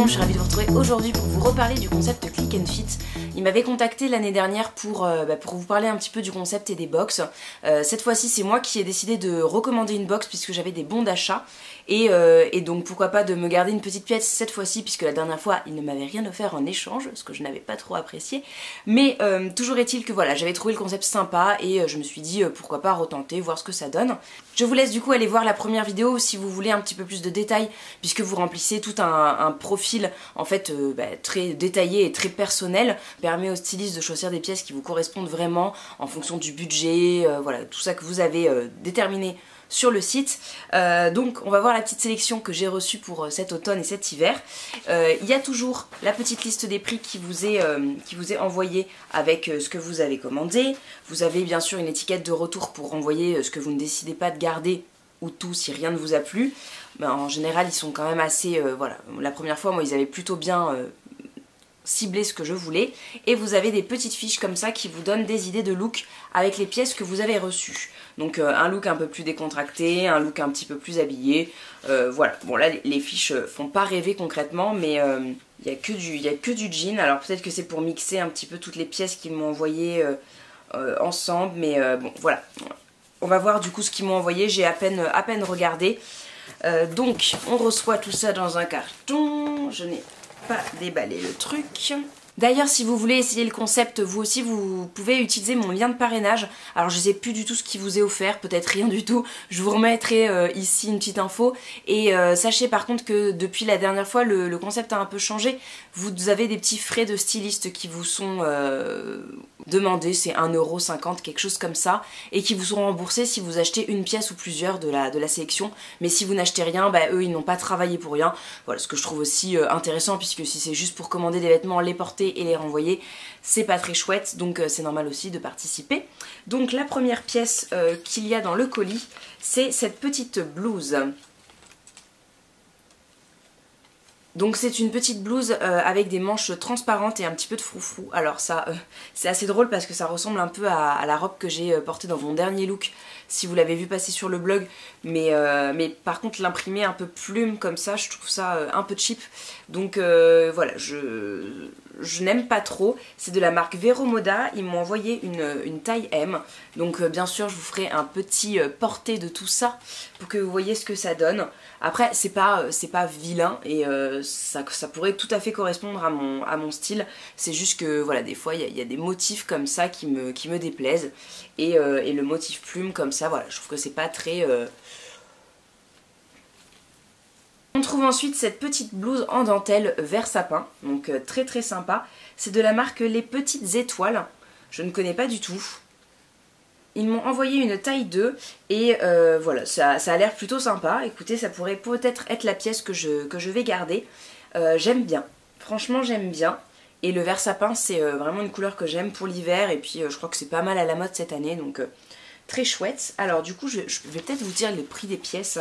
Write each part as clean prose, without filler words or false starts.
je suis ravie de vous retrouver aujourd'hui pour vous reparler du concept Click and Fit. Il m'avait contacté l'année dernière pour vous parler un petit peu du concept et des box. Cette fois-ci c'est moi qui ai décidé de recommander une box puisque j'avais des bons d'achat et donc pourquoi pas de me garder une petite pièce cette fois-ci puisque la dernière fois il ne m'avait rien offert en échange, ce que je n'avais pas trop apprécié. Mais toujours est-il que voilà, j'avais trouvé le concept sympa et je me suis dit pourquoi pas retenter, voir ce que ça donne. Je vous laisse du coup aller voir la première vidéo si vous voulez un petit peu plus de détails puisque vous remplissez tout un profil en fait très détaillé et très personnel. Permet aux stylistes de choisir des pièces qui vous correspondent vraiment en fonction du budget, voilà, tout ça que vous avez déterminé sur le site. Donc on va voir la petite sélection que j'ai reçue pour cet automne et cet hiver. Il y a toujours la petite liste des prix qui vous est envoyée avec ce que vous avez commandé. Vous avez bien sûr une étiquette de retour pour renvoyer ce que vous ne décidez pas de garder ou tout si rien ne vous a plu. Ben, en général ils sont quand même assez... voilà, la première fois moi ils avaient plutôt bien... cibler ce que je voulais, et vous avez des petites fiches comme ça qui vous donnent des idées de look avec les pièces que vous avez reçues. Donc un look un peu plus décontracté, un look un petit peu plus habillé, voilà. Bon là les fiches font pas rêver concrètement, mais il y a que du jean. Alors peut-être que c'est pour mixer un petit peu toutes les pièces qu'ils m'ont envoyées ensemble, mais bon voilà. On va voir du coup ce qu'ils m'ont envoyé, j'ai à peine regardé. Donc on reçoit tout ça dans un carton, je n'ai pas déballer le truc. D'ailleurs si vous voulez essayer le concept vous aussi vous pouvez utiliser mon lien de parrainage. Alors je sais plus du tout ce qui vous est offert, peut-être rien du tout, je vous remettrai ici une petite info. Et sachez par contre que depuis la dernière fois le concept a un peu changé. Vous avez des petits frais de styliste qui vous sont demandés, c'est 1,50 €, quelque chose comme ça, et qui vous seront remboursés si vous achetez une pièce ou plusieurs de la sélection. Mais si vous n'achetez rien, bah, eux ils n'ont pas travaillé pour rien. Voilà, ce que je trouve aussi intéressant, puisque si c'est juste pour commander des vêtements, les porter et les renvoyer, c'est pas très chouette, donc c'est normal aussi de participer. Donc la première pièce qu'il y a dans le colis, c'est cette petite blouse. Donc c'est une petite blouse avec des manches transparentes et un petit peu de froufrou. Alors ça, c'est assez drôle parce que ça ressemble un peu à la robe que j'ai portée dans mon dernier look, si vous l'avez vu passer sur le blog. Mais par contre l'imprimer un peu plume comme ça, je trouve ça un peu cheap. Donc voilà, je n'aime pas trop. C'est de la marque Vero Moda, ils m'ont envoyé une taille M. Donc bien sûr je vous ferai un petit porté de tout ça pour que vous voyez ce que ça donne. Après c'est pas vilain et ça pourrait tout à fait correspondre à mon style. C'est juste que voilà, des fois il y a des motifs comme ça qui me déplaisent. Et le motif plume comme ça, voilà, je trouve que c'est pas très... On trouve ensuite cette petite blouse en dentelle vert sapin, donc très très sympa. C'est de la marque Les Petites Étoiles, je ne connais pas du tout. Ils m'ont envoyé une taille 2 et voilà, ça a l'air plutôt sympa. Écoutez, ça pourrait peut-être être la pièce que je vais garder. J'aime bien, franchement j'aime bien. Et le vert sapin c'est vraiment une couleur que j'aime pour l'hiver et puis je crois que c'est pas mal à la mode cette année, donc très chouette. Alors du coup je vais peut-être vous dire le prix des pièces.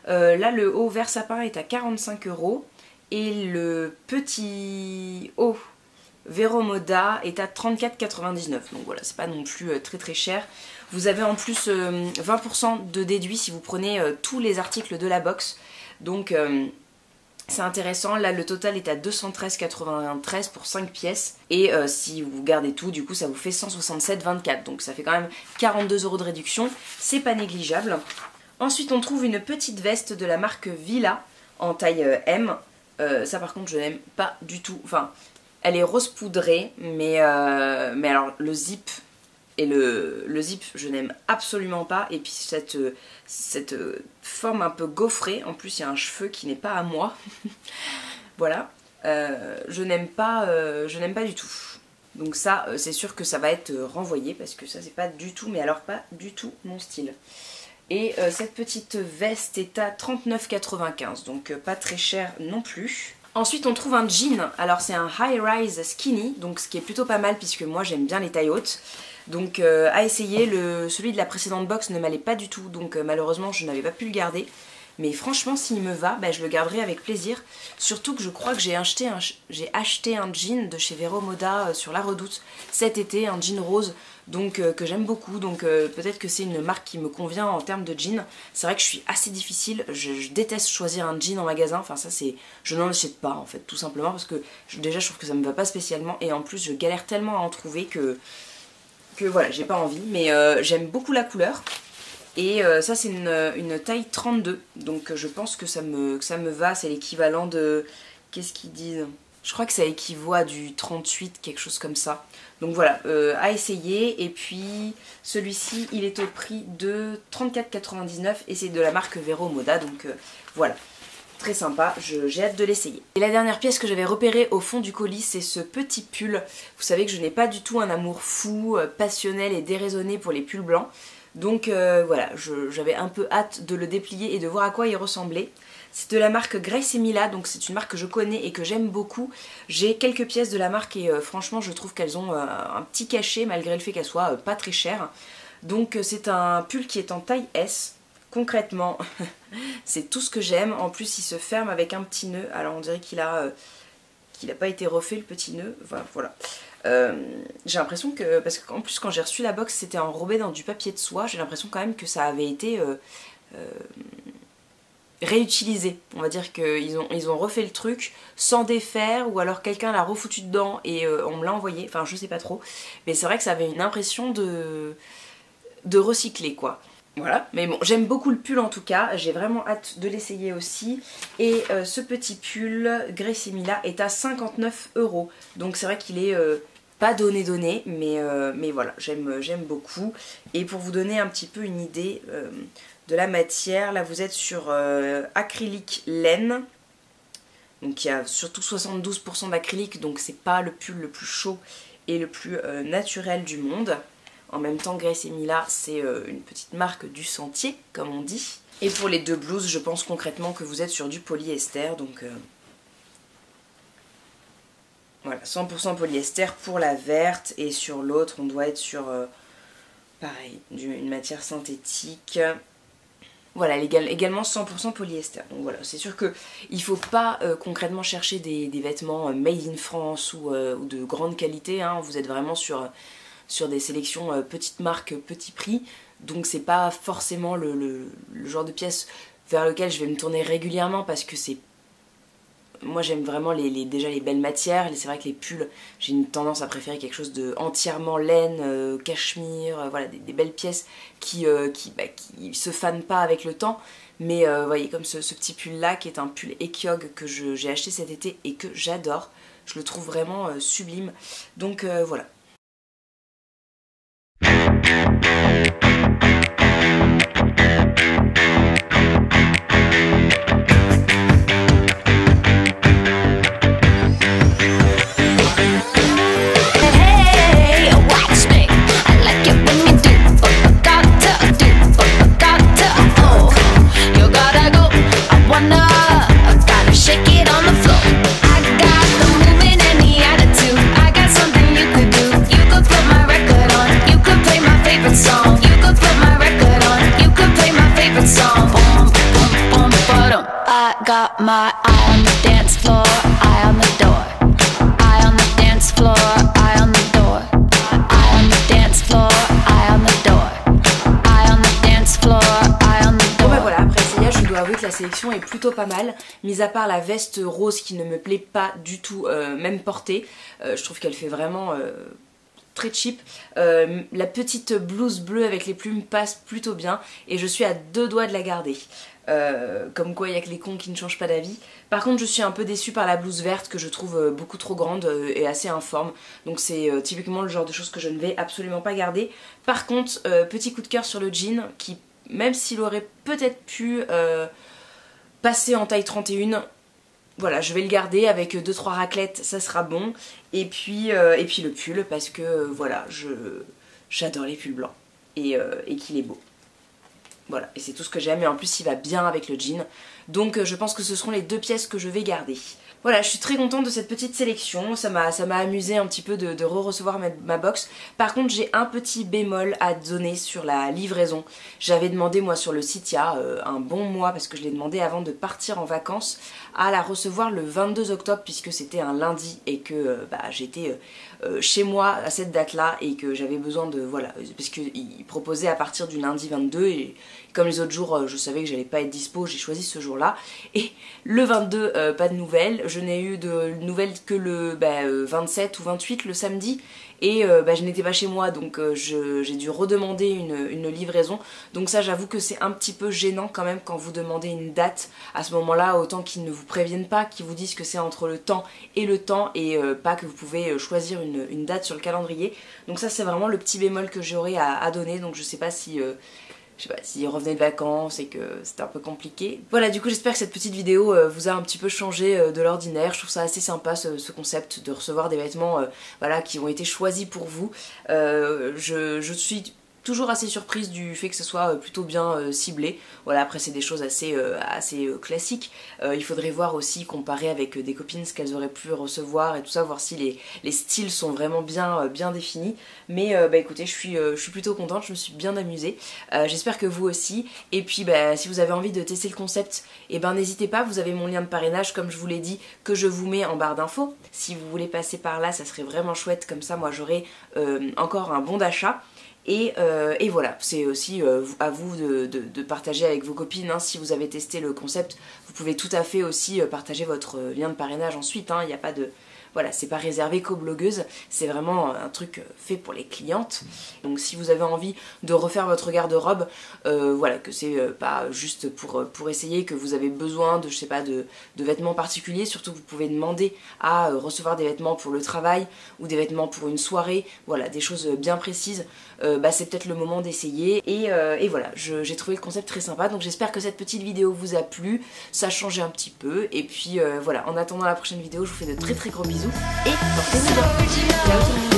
Là le haut vert sapin est à 45 € et le petit haut Vero Moda est à 34,99 €. Donc voilà, c'est pas non plus très très cher. Vous avez en plus 20% de déduit si vous prenez tous les articles de la box. Donc c'est intéressant. Là le total est à 213,93 € pour 5 pièces. Et si vous gardez tout, du coup ça vous fait 167,24 €. Donc ça fait quand même 42 € de réduction. C'est pas négligeable. Ensuite on trouve une petite veste de la marque Villa en taille M. Ça par contre je n'aime pas du tout. Enfin, elle est rose poudrée, mais alors le zip et le zip je n'aime absolument pas. Et puis cette forme un peu gaufrée, en plus il y a un cheveu qui n'est pas à moi. Voilà, je n'aime pas du tout. Donc ça c'est sûr que ça va être renvoyé parce que ça c'est pas du tout, mais alors pas du tout mon style. Et cette petite veste est à 39,95 €, donc pas très cher non plus. Ensuite on trouve un jean, alors c'est un high rise skinny, donc ce qui est plutôt pas mal puisque moi j'aime bien les tailles hautes. Donc à essayer, celui de la précédente box ne m'allait pas du tout, donc malheureusement je n'avais pas pu le garder. mais franchement s'il me va, bah, je le garderai avec plaisir. Surtout que je crois que j'ai acheté un jean de chez Vero Moda sur la Redoute cet été, un jean rose, donc que j'aime beaucoup, donc peut-être que c'est une marque qui me convient en termes de jean. C'est vrai que je suis assez difficile, je déteste choisir un jean en magasin, enfin ça c'est, je n'en achète pas en fait, tout simplement parce que déjà je trouve que ça me va pas spécialement, et en plus je galère tellement à en trouver que voilà, j'ai pas envie, mais j'aime beaucoup la couleur. Et ça c'est une taille 32, donc je pense que ça me va, c'est l'équivalent de... Qu'est-ce qu'ils disent? Je crois que ça équivaut à du 38, quelque chose comme ça. Donc voilà, à essayer. Et puis celui-ci, il est au prix de 34,99 et c'est de la marque Vero Moda, donc voilà. Très sympa, j'ai hâte de l'essayer. Et la dernière pièce que j'avais repérée au fond du colis, c'est ce petit pull. Vous savez que je n'ai pas du tout un amour fou, passionnel et déraisonné pour les pulls blancs. Donc voilà, j'avais un peu hâte de le déplier et de voir à quoi il ressemblait. C'est de la marque Grace & Mila, donc c'est une marque que je connais et que j'aime beaucoup. J'ai quelques pièces de la marque et franchement je trouve qu'elles ont un petit cachet malgré le fait qu'elles soient pas très chères. Donc c'est un pull qui est en taille S. Concrètement, c'est tout ce que j'aime. En plus il se ferme avec un petit nœud. Alors on dirait qu'il a pas été refait le petit nœud. Voilà. J'ai l'impression que, parce qu'en plus quand j'ai reçu la box c'était enrobé dans du papier de soie, j'ai l'impression quand même que ça avait été réutilisé. On va dire qu'ils ont refait le truc sans défaire, ou alors quelqu'un l'a refoutu dedans et on me l'a envoyé, enfin je sais pas trop, mais c'est vrai que ça avait une impression de recycler quoi. Voilà, mais bon, j'aime beaucoup le pull en tout cas, j'ai vraiment hâte de l'essayer aussi. Et ce petit pull Grace & Mila est à 59 €, donc c'est vrai qu'il est pas donné, mais voilà, j'aime beaucoup. Et pour vous donner un petit peu une idée de la matière, là vous êtes sur acrylique laine, donc il y a surtout 72% d'acrylique, donc c'est pas le pull le plus chaud et le plus naturel du monde. En même temps, Grace & Mila, c'est une petite marque du sentier, comme on dit. Et pour les deux blouses, je pense concrètement que vous êtes sur du polyester, donc voilà, 100% polyester pour la verte, et sur l'autre, on doit être sur, pareil, une matière synthétique. Voilà, également 100% polyester. Donc voilà, c'est sûr qu'il ne faut pas concrètement chercher des vêtements made in France ou de grande qualité, hein. Vous êtes vraiment sur des sélections petites marques, petit prix, donc c'est pas forcément le genre de pièce vers lequel je vais me tourner régulièrement, parce que c'est... Moi j'aime vraiment déjà les belles matières. C'est vrai que les pulls, j'ai une tendance à préférer quelque chose de entièrement laine, cachemire, voilà, des belles pièces qui se fanent pas avec le temps. Mais vous voyez, comme ce petit pull là qui est un pull Ekyog que j'ai acheté cet été et que j'adore, je le trouve vraiment sublime, donc voilà. Got my eye on the dance floor, eye on the door. Eye on the dance floor, eye on the door. Eye on the dance floor, eye on the door. Eye on the dance floor, eye on the door. Bon bah voilà, après essayage, je dois avouer que la sélection est plutôt pas mal, mis à part la veste rose qui ne me plaît pas du tout, même portée. Je trouve qu'elle fait vraiment... très cheap. La petite blouse bleue avec les plumes passe plutôt bien et je suis à deux doigts de la garder. Comme quoi il y a que les cons qui ne changent pas d'avis. Par contre je suis un peu déçue par la blouse verte que je trouve beaucoup trop grande et assez informe. Donc c'est typiquement le genre de choses que je ne vais absolument pas garder. Par contre petit coup de cœur sur le jean qui, même s'il aurait peut-être pu passer en taille 31, voilà, je vais le garder avec 2-3 raclettes, ça sera bon. Et puis le pull, parce que voilà, j'adore les pulls blancs et qu'il est beau. Voilà, et c'est tout ce que j'aime, et en plus il va bien avec le jean. Donc je pense que ce seront les deux pièces que je vais garder. Voilà, je suis très contente de cette petite sélection, ça m'a amusé un petit peu de re-recevoir ma box. Par contre j'ai un petit bémol à donner sur la livraison. J'avais demandé moi sur le site il y a un bon mois, parce que je l'ai demandé avant de partir en vacances, à la recevoir le 22 octobre puisque c'était un lundi et que j'étais chez moi à cette date là et que j'avais besoin de, voilà, parce qu'il proposait à partir du lundi 22 et comme les autres jours je savais que j'allais pas être dispo, j'ai choisi ce jour là. Et le 22 pas de nouvelles, je n'ai eu de nouvelles que le 27 ou 28 le samedi. Et je n'étais pas chez moi, donc j'ai dû redemander une livraison. Donc ça j'avoue que c'est un petit peu gênant quand même quand vous demandez une date à ce moment là, autant qu'ils ne vous préviennent pas, qu'ils vous disent que c'est entre le temps et pas que vous pouvez choisir une date sur le calendrier. Donc ça c'est vraiment le petit bémol que j'aurais à donner, donc je sais pas si... je sais pas, s'il revenait de vacances et que c'était un peu compliqué. Voilà, du coup j'espère que cette petite vidéo vous a un petit peu changé de l'ordinaire. Je trouve ça assez sympa ce concept de recevoir des vêtements voilà, qui ont été choisis pour vous. Je suis toujours assez surprise du fait que ce soit plutôt bien ciblé. Voilà, après c'est des choses assez classiques. Il faudrait voir aussi, comparer avec des copines, ce qu'elles auraient pu recevoir et tout ça, voir si les styles sont vraiment bien définis. Mais écoutez, je suis plutôt contente, je me suis bien amusée. J'espère que vous aussi. Et puis si vous avez envie de tester le concept, n'hésitez pas, vous avez mon lien de parrainage comme je vous l'ai dit, que je vous mets en barre d'infos. Si vous voulez passer par là, ça serait vraiment chouette, comme ça moi j'aurai encore un bon d'achat. Et voilà, c'est aussi à vous de partager avec vos copines, hein. Si vous avez testé le concept, vous pouvez tout à fait aussi partager votre lien de parrainage ensuite, hein. Il n'y a pas de... Voilà, c'est pas réservé qu'aux blogueuses, c'est vraiment un truc fait pour les clientes. Donc si vous avez envie de refaire votre garde-robe, voilà, que c'est pas juste pour essayer, que vous avez besoin de, je sais pas, de vêtements particuliers, surtout vous pouvez demander à recevoir des vêtements pour le travail ou des vêtements pour une soirée, voilà, des choses bien précises, c'est peut-être le moment d'essayer. Et voilà, j'ai trouvé le concept très sympa, donc j'espère que cette petite vidéo vous a plu, ça a changé un petit peu, et puis voilà, en attendant la prochaine vidéo, je vous fais de très très gros bisous. Et portez-vous bien. Ciao tout le monde.